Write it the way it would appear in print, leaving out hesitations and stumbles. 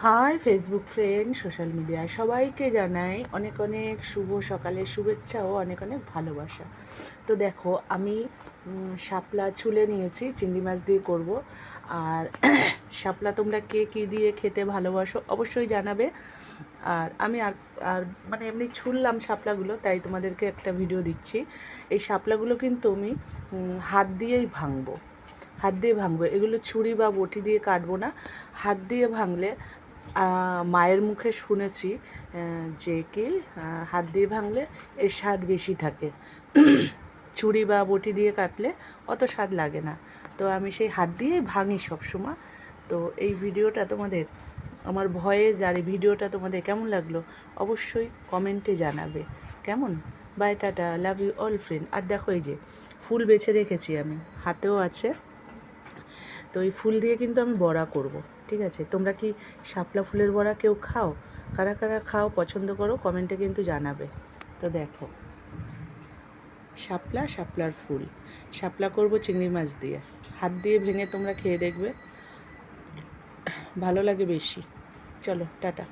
High Facebook friend, social মিডিয়ায় সবাইকে জানাই অনেক অনেক শুভ সকালের শুভেচ্ছা ও অনেক অনেক ভালোবাসা। তো দেখো, আমি শাপলা ছুলে নিয়েছি, চিংড়ি মাছ দিয়ে করব। আর শাপলা তোমরা কে কী দিয়ে খেতে ভালোবাসো অবশ্যই জানাবে। আর আমি আর মানে এমনি ছুললাম শাপলাগুলো, তাই তোমাদেরকে একটা ভিডিও দিচ্ছি। এই শাপলাগুলো কিন্তু আমি হাত দিয়েই ভাঙবো, এগুলো ছুরি বা বটি দিয়ে কাটবো না, হাত দিয়ে ভাঙলে মায়ের মুখে শুনেছি যে কি হাত দিয়ে ভাঙলে এর স্বাদ বেশি থাকে, ছুরি বা বটি দিয়ে কাটলে অত স্বাদ লাগে না। তো আমি সেই হাত দিয়েই ভাঙি সবসময়। তো এই ভিডিওটা তোমাদের, আমার ভয়েস আর এই ভিডিওটা তোমাদের কেমন লাগলো অবশ্যই কমেন্টে জানাবে। কেমন? Bye, tata, love you all friend. আর দেখো, এই যে ফুল বেছে রেখেছি, আমি হাতেও আছে। তো এই ফুল দিয়ে কিন্তু আমি বড়া করব, ঠিক আছে? তোমরা কি শাপলা ফুলের বড়া কেউ খাও? কারা কারা খাও, পছন্দ করো, কমেন্টে কিন্তু জানাবে। তো দেখো, শাপলার ফুল, শাপলা করব চিংড়ি মাছ দিয়ে। হাত দিয়ে ভেঙে তোমরা খেয়ে দেখবে, ভালো লাগে বেশি। চলো, টাটা।